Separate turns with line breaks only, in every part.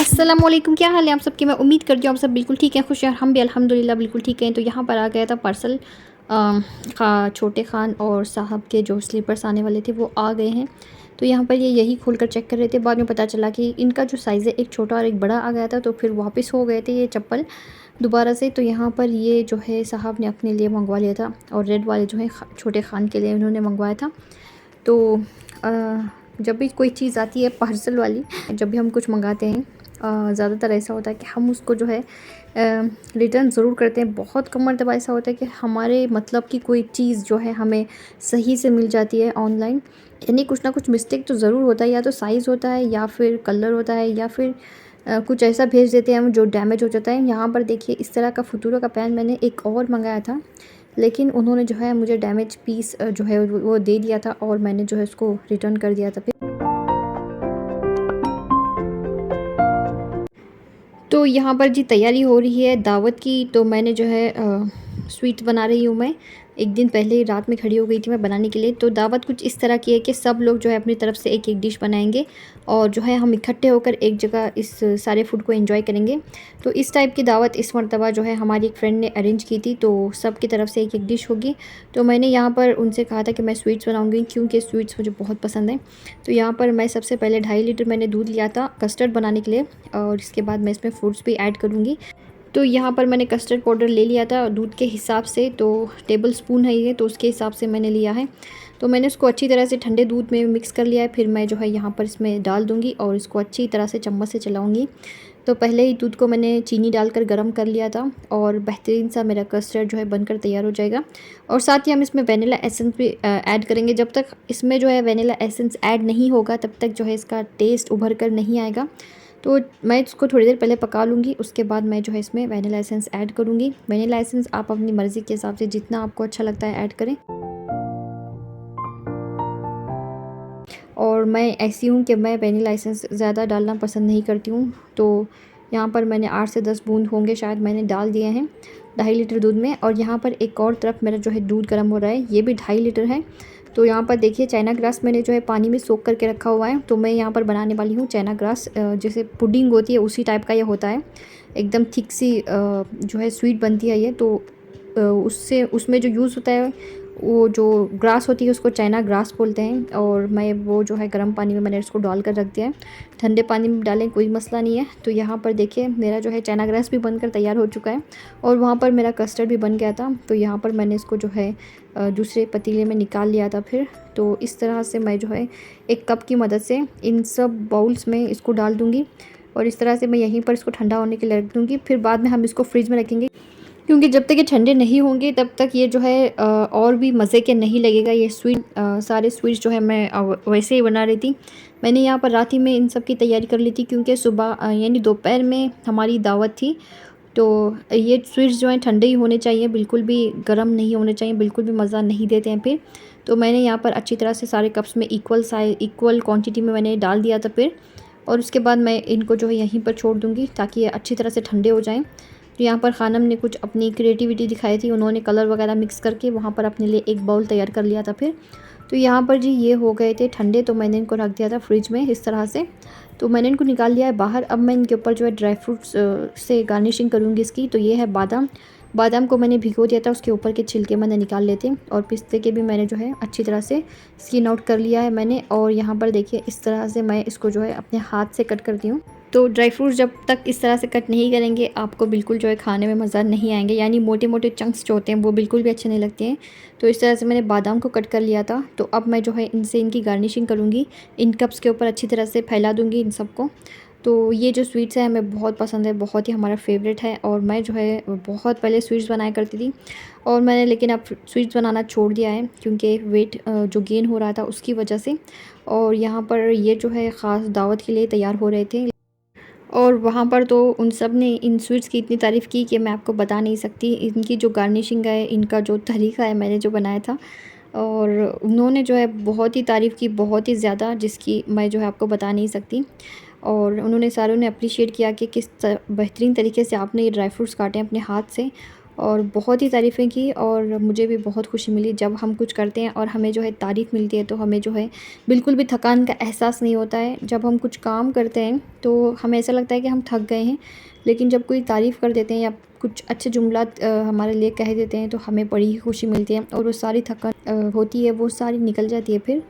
अस्सलामुअलैकुम, क्या हाल है आप सबके। मैं उम्मीद करती हूँ आप सब बिल्कुल ठीक हैं, खुश हैं। हम भी अल्हम्दुलिल्लाह बिल्कुल ठीक हैं। तो यहाँ पर आ गया था पार्सल। छोटे खान और साहब के जो स्लीपर्स आने वाले थे वो आ गए हैं। तो यहाँ पर ये यही खोल कर चेक कर रहे थे। बाद में पता चला कि इनका जो साइज़ है एक छोटा और एक बड़ा आ गया था, तो फिर वापस हो गए थे ये चप्पल दोबारा से। तो यहाँ पर ये जो है साहब ने अपने लिए मंगवा लिया था, और रेड वाले जो है छोटे खान के लिए उन्होंने मंगवाया था। तो जब भी कोई चीज़ आती है पार्सल वाली, जब भी हम कुछ मंगाते हैं, ज़्यादातर ऐसा होता है कि हम उसको जो है रिटर्न ज़रूर करते हैं। बहुत कम मर्तबा ऐसा होता है कि हमारे मतलब की कोई चीज़ जो है हमें सही से मिल जाती है ऑनलाइन। यानी कुछ ना कुछ मिस्टेक तो ज़रूर होता है, या तो साइज़ होता है, या फिर कलर होता है, या फिर कुछ ऐसा भेज देते हैं हम जो डैमेज हो जाता है। यहाँ पर देखिए इस तरह का फुतूरा का पैन मैंने एक और मंगाया था, लेकिन उन्होंने जो है मुझे डैमेज पीस जो है वो दे दिया था, और मैंने जो है उसको रिटर्न कर दिया था। तो यहाँ पर जी तैयारी हो रही है दावत की। तो मैंने जो है स्वीट बना रही हूँ मैं। एक दिन पहले ही रात में खड़ी हो गई थी मैं बनाने के लिए। तो दावत कुछ इस तरह की है कि सब लोग जो है अपनी तरफ से एक एक डिश बनाएंगे, और जो है हम इकट्ठे होकर एक जगह इस सारे फूड को एंजॉय करेंगे। तो इस टाइप की दावत इस मरतबा जो है हमारी एक फ्रेंड ने अरेंज की थी, तो सब की तरफ से एक एक डिश होगी। तो मैंने यहाँ पर उनसे कहा था कि मैं स्वीट्स बनाऊँगी, क्योंकि स्वीट्स मुझे बहुत पसंद है। तो यहाँ पर मैं सबसे पहले 2.5 लीटर मैंने दूध लिया था कस्टर्ड बनाने के लिए, और इसके बाद मैं इसमें फ्रूट्स भी ऐड करूँगी। तो यहाँ पर मैंने कस्टर्ड पाउडर ले लिया था दूध के हिसाब से, तो टेबल स्पून है ये, तो उसके हिसाब से मैंने लिया है। तो मैंने इसको अच्छी तरह से ठंडे दूध में मिक्स कर लिया है। फिर मैं जो है यहाँ पर इसमें डाल दूँगी और इसको अच्छी तरह से चम्मच से चलाऊँगी। तो पहले ही दूध को मैंने चीनी डालकर गर्म कर लिया था, और बेहतरीन सा मेरा कस्टर्ड जो है बनकर तैयार हो जाएगा। और साथ ही हम इसमें वनीला एसेंस भी ऐड करेंगे। जब तक इसमें जो है वनीला एसेंस ऐड नहीं होगा तब तक जो है इसका टेस्ट उभर कर नहीं आएगा। तो मैं इसको थोड़ी देर पहले पका लूँगी, उसके बाद मैं जो है इसमें वनीला एसेंस ऐड करूँगी। वनीला एसेंस आप अपनी मर्ज़ी के हिसाब से जितना आपको अच्छा लगता है ऐड करें। और मैं ऐसी हूँ कि मैं वनीला एसेंस ज़्यादा डालना पसंद नहीं करती हूँ। तो यहाँ पर मैंने 8 से 10 बूंद होंगे शायद मैंने डाल दिए हैं 2.5 लीटर दूध में। और यहाँ पर एक और तरफ मेरा जो है दूध गर्म हो रहा है, ये भी 2.5 लीटर है। तो यहाँ पर देखिए चाइना ग्रास मैंने जो है पानी में सोख करके रखा हुआ है। तो मैं यहाँ पर बनाने वाली हूँ चाइना ग्रास, जैसे पुडिंग होती है उसी टाइप का ये होता है। एकदम थिक सी जो है स्वीट बनती है ये। तो उससे उसमें जो यूज़ होता है वो जो ग्रास होती है उसको चाइना ग्रास बोलते हैं। और मैं वो जो है गर्म पानी में मैंने इसको डाल कर रख दिया है। ठंडे पानी में डालें कोई मसला नहीं है। तो यहाँ पर देखिए मेरा जो है चाइना ग्रास भी बनकर तैयार हो चुका है, और वहाँ पर मेरा कस्टर्ड भी बन गया था। तो यहाँ पर मैंने इसको जो है दूसरे पतीले में निकाल लिया था फिर। तो इस तरह से मैं जो है एक कप की मदद से इन सब बाउल्स में इसको डाल दूँगी, और इस तरह से मैं यहीं पर इसको ठंडा होने के लिए रख दूँगी। फिर बाद में हम इसको फ्रिज में रखेंगे, क्योंकि जब तक ये ठंडे नहीं होंगे तब तक ये जो है और भी मज़े के नहीं लगेगा ये स्वीट। सारे स्वीट्स जो है मैं वैसे ही बना रही थी। मैंने यहाँ पर रात ही में इन सब की तैयारी कर ली थी, क्योंकि सुबह यानी दोपहर में हमारी दावत थी। तो ये स्वीट्स जो हैं ठंडे ही होने चाहिए, बिल्कुल भी गर्म नहीं होने चाहिए, बिल्कुल भी मज़ा नहीं देते हैं फिर। तो मैंने यहाँ पर अच्छी तरह से सारे कप्स में इक्वल क्वांटिटी में मैंने डाल दिया था फिर। और उसके बाद मैं इनको जो है यहीं पर छोड़ दूँगी ताकि ये अच्छी तरह से ठंडे हो जाएँ। तो यहाँ पर ख़ानम ने कुछ अपनी क्रिएटिविटी दिखाई थी, उन्होंने कलर वगैरह मिक्स करके वहाँ पर अपने लिए एक बाउल तैयार कर लिया था फिर। तो यहाँ पर जी ये हो गए थे ठंडे, तो मैंने इनको रख दिया था फ्रिज में इस तरह से। तो मैंने इनको निकाल लिया है बाहर। अब मैं इनके ऊपर जो है ड्राई फ्रूट्स से गार्निशिंग करूँगी इसकी। तो ये है बादाम। बादाम को मैंने भिगो दिया था, उसके ऊपर के छिलके मैंने निकाल लिए थे, और पिस्ते के भी मैंने जो है अच्छी तरह से स्किन आउट कर लिया है मैंने। और यहाँ पर देखिए इस तरह से मैं इसको जो है अपने हाथ से कट करती हूँ। तो ड्राई फ्रूट्स जब तक इस तरह से कट नहीं करेंगे आपको बिल्कुल जो है खाने में मज़ा नहीं आएंगे, यानी मोटे मोटे चंक्स जो होते हैं वो बिल्कुल भी अच्छे नहीं लगते हैं। तो इस तरह से मैंने बादाम को कट कर लिया था। तो अब मैं जो है इनसे इनकी गार्निशिंग करूँगी, इन कप्स के ऊपर अच्छी तरह से फैला दूँगी इन सबको। तो ये जो स्वीट्स है हमें बहुत पसंद है, बहुत ही हमारा फेवरेट है। और मैं जो है बहुत पहले स्वीट्स बनाया करती थी, और मैंने लेकिन अब स्वीट्स बनाना छोड़ दिया है, क्योंकि वेट जो गेन हो रहा था उसकी वजह से। और यहाँ पर ये जो है ख़ास दावत के लिए तैयार हो रहे थे, और वहाँ पर तो उन सब ने इन स्वीट्स की इतनी तारीफ़ की कि मैं आपको बता नहीं सकती। इनकी जो गार्निशिंग है, इनका जो तरीक़ा है मैंने जो बनाया था, और उन्होंने जो है बहुत ही तारीफ़ की, बहुत ही ज़्यादा, जिसकी मैं जो है आपको बता नहीं सकती। और उन्होंने सारों ने अप्रिशिएट किया कि किस बेहतरीन तरीके से आपने ये ड्राई फ्रूट्स काटे हैं अपने हाथ से, और बहुत ही तारीफ़ें की। और मुझे भी बहुत खुशी मिली जब हम कुछ करते हैं और हमें जो है तारीफ़ मिलती है, तो हमें जो है बिल्कुल भी थकान का एहसास नहीं होता है। जब हम कुछ काम करते हैं तो हमें ऐसा लगता है कि हम थक गए हैं, लेकिन जब कोई तारीफ़ कर देते हैं या कुछ अच्छे जुमलात हमारे लिए कह देते हैं, तो हमें बड़ी ही खुशी मिलती है और वो सारी थकान होती है वो सारी निकल जाती है फिर।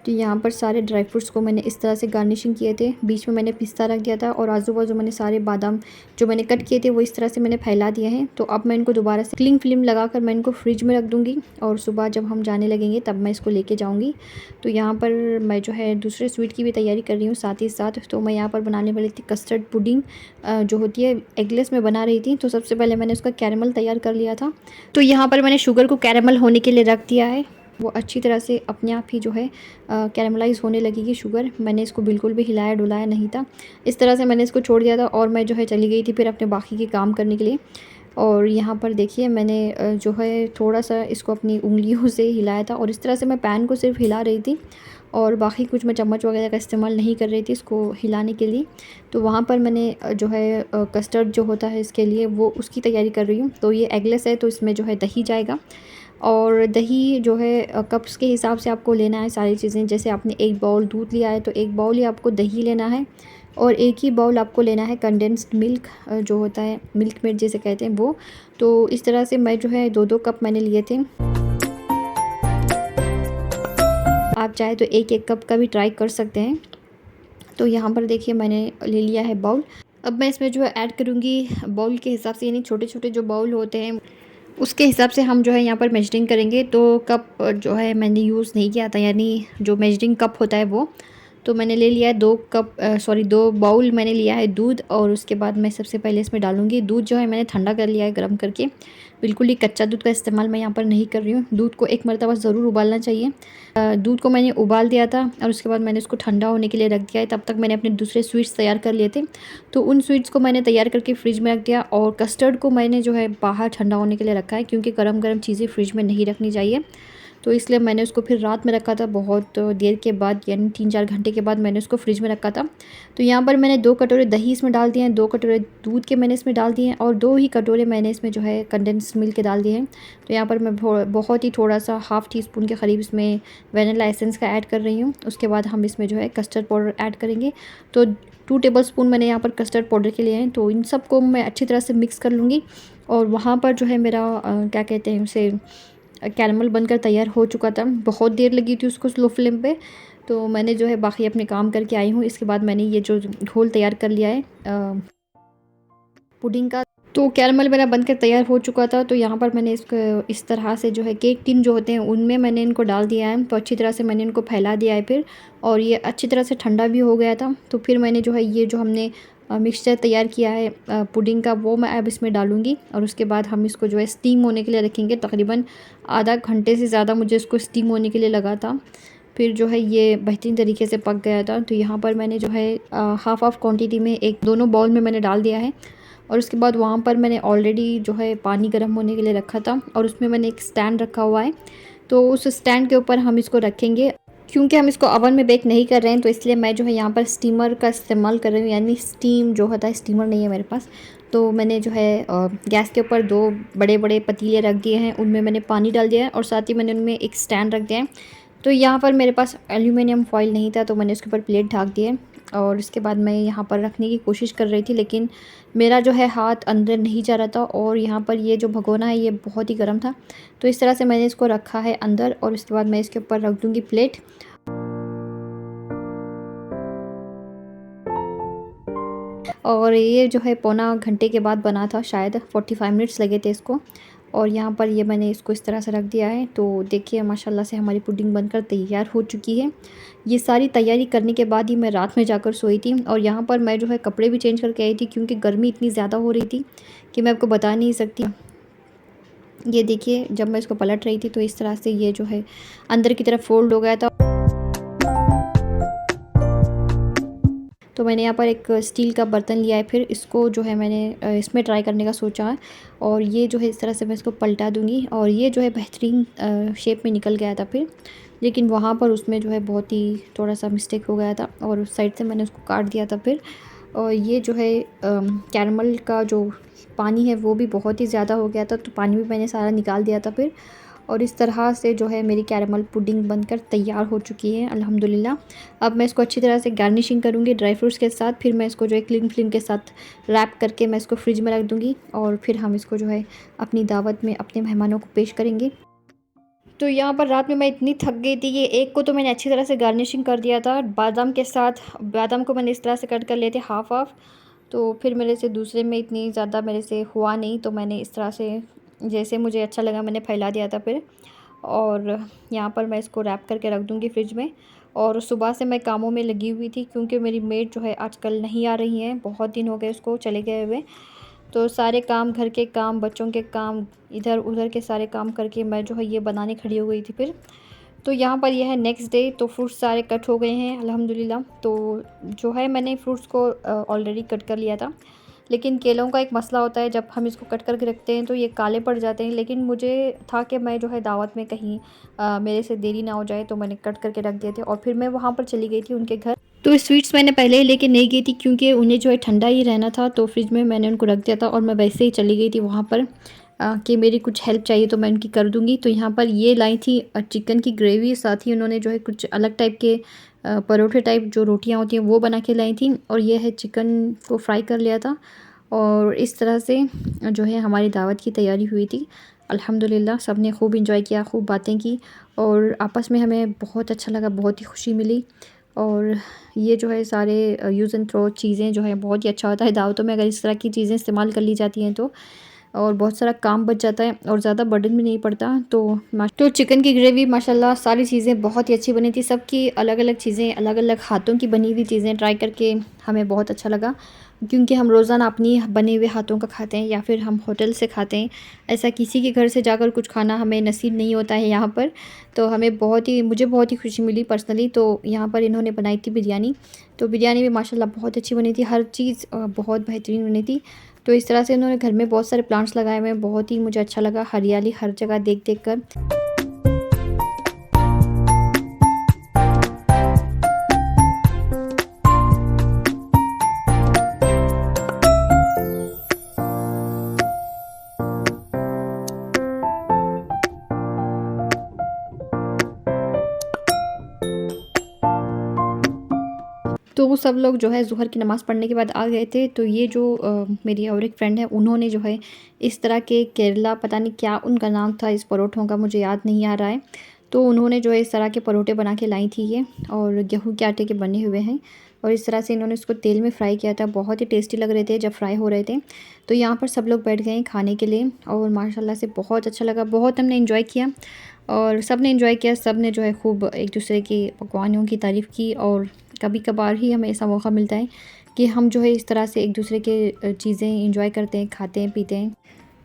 तो यहाँ पर सारे ड्राई फ्रूट्स को मैंने इस तरह से गार्निशिंग किए थे, बीच में मैंने पिस्ता रख दिया था और आजू बाजू मैंने सारे बादाम जो मैंने कट किए थे वो इस तरह से मैंने फैला दिए हैं। तो अब मैं इनको दोबारा से क्लिंग फिल्म लगाकर मैं इनको फ्रिज में रख दूँगी, और सुबह जब हम जाने लगेंगे तब मैं इसको लेके जाऊँगी। तो यहाँ पर मैं जो है दूसरे स्वीट की भी तैयारी कर रही हूँ साथ ही साथ। तो मैं यहाँ पर बनाने वाली थी कस्टर्ड पुडिंग, जो होती है एगलेस में बना रही थी। तो सबसे पहले मैंने उसका कैरेमल तैयार कर लिया था। तो यहाँ पर मैंने शुगर को कैरेमल होने के लिए रख दिया है, वो अच्छी तरह से अपने आप ही जो है कैरेमलाइज़ होने लगेगी शुगर। मैंने इसको बिल्कुल भी हिलाया डुलाया नहीं था, इस तरह से मैंने इसको छोड़ दिया था और मैं जो है चली गई थी फिर अपने बाकी के काम करने के लिए। और यहाँ पर देखिए मैंने जो है थोड़ा सा इसको अपनी उंगलियों से हिलाया था, और इस तरह से मैं पैन को सिर्फ हिला रही थी और बाकी कुछ मैं चम्मच वगैरह का इस्तेमाल नहीं कर रही थी इसको हिलाने के लिए। तो वहाँ पर मैंने जो है कस्टर्ड जो होता है इसके लिए वो उसकी तैयारी कर रही हूँ। तो ये एगलेस है तो इसमें जो है दही जाएगा, और दही जो है कप्स के हिसाब से आपको लेना है सारी चीज़ें। जैसे आपने एक बाउल दूध लिया है तो एक बाउल ही आपको दही लेना है, और एक ही बाउल आपको लेना है कंडेंस्ड मिल्क, जो होता है मिल्क मेड जिसे कहते हैं वो। तो इस तरह से मैं जो है 2-2 कप मैंने लिए थे। आप चाहे तो 1-1 कप का भी ट्राई कर सकते हैं। तो यहाँ पर देखिए मैंने ले लिया है बाउल। अब मैं इसमें जो है ऐड करूँगी बाउल के हिसाब से, यानी छोटे-छोटे जो बाउल होते हैं उसके हिसाब से हम जो है यहाँ पर मेजरिंग करेंगे। तो कप जो है मैंने यूज़ नहीं किया था, यानी जो मेजरिंग कप होता है वो। तो मैंने ले लिया है 2 बाउल मैंने लिया है दूध, और उसके बाद मैं सबसे पहले इसमें डालूँगी दूध। जो है मैंने ठंडा कर लिया है गर्म करके, बिल्कुल ही कच्चा दूध का इस्तेमाल मैं यहाँ पर नहीं कर रही हूँ। दूध को एक मरतबा ज़रूर उबालना चाहिए। दूध को मैंने उबाल दिया था और उसके बाद मैंने इसको ठंडा होने के लिए रख दिया है। तब तक मैंने अपने दूसरे स्वीट्स तैयार कर लिए थे, तो उन स्वीट्स को मैंने तैयार करके फ्रिज में रख दिया। और कस्टर्ड को मैंने जो है बाहर ठंडा होने के लिए रखा है, क्योंकि गरम गरम चीज़ें फ्रिज में नहीं रखनी चाहिए। तो इसलिए मैंने उसको फिर रात में रखा था, बहुत देर के बाद, यानी 3-4 घंटे के बाद मैंने उसको फ्रिज में रखा था। तो यहाँ पर मैंने 2 कटोरे दही इसमें डाल दिए हैं, 2 कटोरे दूध के मैंने इसमें डाल दिए हैं, और 2 ही कटोरे मैंने इसमें जो है कंडेंस्ड मिल्क के डाल दिए हैं। तो यहाँ पर मैं बहुत ही थोड़ा सा हाफ़ टी स्पून के करीब इसमें वनीला एसेंस का ऐड कर रही हूँ। उसके बाद हम इसमें जो है कस्टर्ड पाउडर ऐड करेंगे। तो 2 टेबलस्पून मैंने यहाँ पर कस्टर्ड पाउडर के लिए हैं। तो इन सब को मैं अच्छी तरह से मिक्स कर लूँगी। और वहाँ पर जो है मेरा क्या कहते हैं उसे, कैरमल बनकर तैयार हो चुका था। बहुत देर लगी थी उसको स्लो फ्लेम पे। तो मैंने जो है बाकी अपने काम करके आई हूँ। इसके बाद मैंने ये जो घोल तैयार कर लिया है पुडिंग का, तो कैरमल मेरा बनकर तैयार हो चुका था। तो यहाँ पर मैंने इसको इस तरह से जो है केक टिन जो होते हैं उनमें मैंने इनको डाल दिया है। तो अच्छी तरह से मैंने इनको फैला दिया है फिर, और ये अच्छी तरह से ठंडा भी हो गया था। तो फिर मैंने जो है ये जो हमने मिक्सचर तैयार किया है पुडिंग का, वो मैं अब इसमें डालूँगी। और उसके बाद हम इसको जो है स्टीम होने के लिए रखेंगे। तकरीबन आधा घंटे से ज़्यादा मुझे इसको स्टीम होने के लिए लगा था। फिर जो है ये बेहतरीन तरीके से पक गया था। तो यहाँ पर मैंने जो है हाफ़ क्वांटिटी में दोनों बाउल में मैंने डाल दिया है। और उसके बाद वहाँ पर मैंने ऑलरेडी जो है पानी गर्म होने के लिए रखा था, और उसमें मैंने एक स्टैंड रखा हुआ है। तो उस स्टैंड के ऊपर हम इसको रखेंगे। क्योंकि हम इसको ओवन में बेक नहीं कर रहे हैं, तो इसलिए मैं जो है यहाँ पर स्टीमर का इस्तेमाल कर रही हूँ, यानी स्टीम जो होता है, स्टीमर नहीं है मेरे पास। तो मैंने जो है गैस के ऊपर 2 बड़े बड़े पतीले रख दिए हैं, उनमें मैंने पानी डाल दिया है, और साथ ही मैंने उनमें एक स्टैंड रख दिया है। तो यहाँ पर मेरे पास एल्यूमिनियम फॉइल नहीं था, तो मैंने उसके ऊपर प्लेट ढक दी है। और इसके बाद मैं यहाँ पर रखने की कोशिश कर रही थी, लेकिन मेरा जो है हाथ अंदर नहीं जा रहा था, और यहाँ पर ये जो भगोना है ये बहुत ही गर्म था। तो इस तरह से मैंने इसको रखा है अंदर, और उसके बाद मैं इसके ऊपर रख दूँगी प्लेट। और ये जो है पौना घंटे के बाद बना था, शायद 45 मिनट्स लगे थे इसको। और यहाँ पर ये मैंने इसको इस तरह से रख दिया है। तो देखिए माशाल्लाह से हमारी पुडिंग बनकर तैयार हो चुकी है। ये सारी तैयारी करने के बाद ही मैं रात में जाकर सोई थी, और यहाँ पर मैं जो है कपड़े भी चेंज करके आई थी, क्योंकि गर्मी इतनी ज़्यादा हो रही थी कि मैं आपको बता नहीं सकती। ये देखिए जब मैं इसको पलट रही थी तो इस तरह से ये जो है अंदर की तरफ फोल्ड हो गया था। तो मैंने यहाँ पर एक स्टील का बर्तन लिया है, फिर इसको जो है मैंने इसमें ट्राई करने का सोचा है। और ये जो है इस तरह से मैं इसको पलटा दूँगी, और ये जो है बेहतरीन शेप में निकल गया था फिर, लेकिन वहाँ पर उसमें जो है बहुत ही थोड़ा सा मिस्टेक हो गया था और उस साइड से मैंने उसको काट दिया था फिर। और ये जो है कैरमल का जो पानी है वो भी बहुत ही ज़्यादा हो गया था, तो पानी भी मैंने सारा निकाल दिया था फिर। और इस तरह से जो है मेरी कैरमल पुडिंग बनकर तैयार हो चुकी है अल्हम्दुलिल्लाह। अब मैं इसको अच्छी तरह से गार्निशिंग करूँगी ड्राई फ्रूट्स के साथ, फिर मैं इसको जो है क्लिंग फिल्म के साथ रैप करके मैं इसको फ्रिज में रख दूँगी, और फिर हम इसको जो है अपनी दावत में अपने मेहमानों को पेश करेंगे। तो यहाँ पर रात में मैं इतनी थक गई थी, ये एक को तो मैंने अच्छी तरह से गार्निशिंग कर दिया था बादाम के साथ। बादाम को मैंने इस तरह से कट कर लिए थे हाफ़ हाफ़, तो फिर मेरे से दूसरे में इतनी ज़्यादा मेरे से हुआ नहीं, तो मैंने इस तरह से जैसे मुझे अच्छा लगा मैंने फैला दिया था फिर। और यहाँ पर मैं इसको रैप करके रख दूँगी फ्रिज में। और सुबह से मैं कामों में लगी हुई थी, क्योंकि मेरी मेड जो है आजकल नहीं आ रही हैं, बहुत दिन हो गए उसको चले गए हुए। तो सारे काम, घर के काम, बच्चों के काम, इधर-उधर के सारे काम करके मैं जो है ये बनाने खड़ी हो गई थी फिर। तो यहाँ पर ये है नेक्स्ट डे, तो फ्रूट्स सारे कट हो गए हैं अल्हम्दुलिल्लाह। तो जो है मैंने फ्रूट्स को ऑलरेडी कट कर लिया था, लेकिन केलों का एक मसला होता है, जब हम इसको कट करके रखते हैं तो ये काले पड़ जाते हैं। लेकिन मुझे था कि मैं जो है दावत में कहीं मेरे से देरी ना हो जाए, तो मैंने कट करके रख दिए थे और फिर मैं वहाँ पर चली गई थी उनके घर। तो स्वीट्स मैंने पहले ही लेके नहीं गई थी, क्योंकि उन्हें जो है ठंडा ही रहना था, तो फ्रिज में मैंने उनको रख दिया था और मैं वैसे ही चली गई थी वहाँ पर कि मेरी कुछ हेल्प चाहिए तो मैं उनकी कर दूँगी। तो यहाँ पर ये लाई थी चिकन की ग्रेवी, साथ ही उन्होंने जो है कुछ अलग टाइप के परोठे टाइप जो रोटियाँ होती हैं वो बना के लाई थी, और ये है चिकन को फ्राई कर लिया था। और इस तरह से जो है हमारी दावत की तैयारी हुई थी अल्हम्दुलिल्लाह। सब ने खूब इंजॉय किया, खूब बातें की, और आपस में हमें बहुत अच्छा लगा, बहुत ही खुशी मिली। और ये जो है सारे यूज़ एंड थ्रो चीज़ें जो है बहुत ही अच्छा होता है दावतों में, अगर इस तरह की चीज़ें इस्तेमाल कर ली जाती हैं तो। और बहुत सारा काम बच जाता है और ज़्यादा बर्डन भी नहीं पड़ता। तो चिकन की ग्रेवी माशाल्लाह सारी चीज़ें बहुत ही अच्छी बनी थी, सबकी अलग-अलग चीज़ें, अलग-अलग हाथों की बनी हुई चीज़ें ट्राई करके हमें बहुत अच्छा लगा, क्योंकि हम रोज़ाना अपनी बने हुए हाथों का खाते हैं या फिर हम होटल से खाते हैं। ऐसा किसी के घर से जाकर कुछ खाना हमें नसीब नहीं होता है यहाँ पर। तो हमें मुझे बहुत ही खुशी मिली पर्सनली। तो यहाँ पर इन्होंने बनाई थी बिरयानी, तो बिरयानी भी माशाल्लाह बहुत अच्छी बनी थी, हर चीज़ बहुत बेहतरीन बनी थी। तो इस तरह से उन्होंने घर में बहुत सारे प्लांट्स लगाए हुए हैं, बहुत ही मुझे अच्छा लगा, हरियाली हर जगह देख-देख कर। तो वो सब लोग जो है ज़ुहर की नमाज़ पढ़ने के बाद आ गए थे। तो ये जो मेरी और एक फ्रेंड है, उन्होंने जो है इस तरह के केरला, पता नहीं क्या उनका नाम था इस परोठों का, मुझे याद नहीं आ रहा है। तो उन्होंने जो है इस तरह के परोठे बना के लाई थी ये, और गेहूँ के आटे के बने हुए हैं, और इस तरह से इन्होंने इसको तेल में फ्राई किया था, बहुत ही टेस्टी लग रहे थे जब फ्राई हो रहे थे। तो यहाँ पर सब लोग बैठ गए हैं खाने के लिए, और माशाल्लाह से बहुत अच्छा लगा, बहुत हमने एंजॉय किया, और सब ने एंजॉय किया। सब ने जो है खूब एक दूसरे की पकवानों की तारीफ़ की, और कभी कभार ही हमें ऐसा मौका मिलता है कि हम जो है इस तरह से एक दूसरे के चीज़ें एंजॉय करते हैं, खाते हैं, पीते हैं।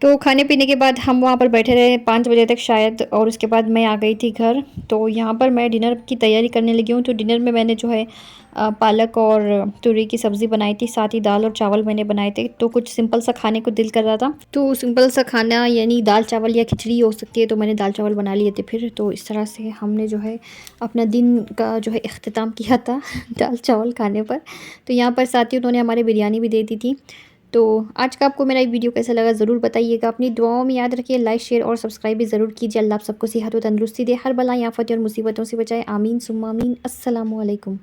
तो खाने पीने के बाद हम वहाँ पर बैठे रहे 5 बजे तक शायद, और उसके बाद मैं आ गई थी घर। तो यहाँ पर मैं डिनर की तैयारी करने लगी हूँ। तो डिनर में मैंने जो है पालक और तुरई की सब्ज़ी बनाई थी, साथ ही दाल और चावल मैंने बनाए थे। तो कुछ सिंपल सा खाने को दिल कर रहा था, तो सिंपल सा खाना यानी दाल चावल या खिचड़ी हो सकती है, तो मैंने दाल चावल बना लिए थे फिर। तो इस तरह से हमने जो है अपना दिन का जो है इख्तिताम किया था दाल चावल खाने पर। तो यहाँ पर साथ ही उन्होंने हमारे बिरयानी भी दे दी थी। तो आज का आपको मेरा ये वीडियो कैसा लगा ज़रूर बताइएगा। अपनी दुआओं में याद रखिए, लाइक शेयर और सब्सक्राइब भी ज़रूर कीजिए। अल्लाह आप सबको सेहत और तंदुरुस्ती दे, हर बला आफत और मुसीबतों से बचाए। आमीन सुम्मा आमीन। अस्सलामु अलैकुम।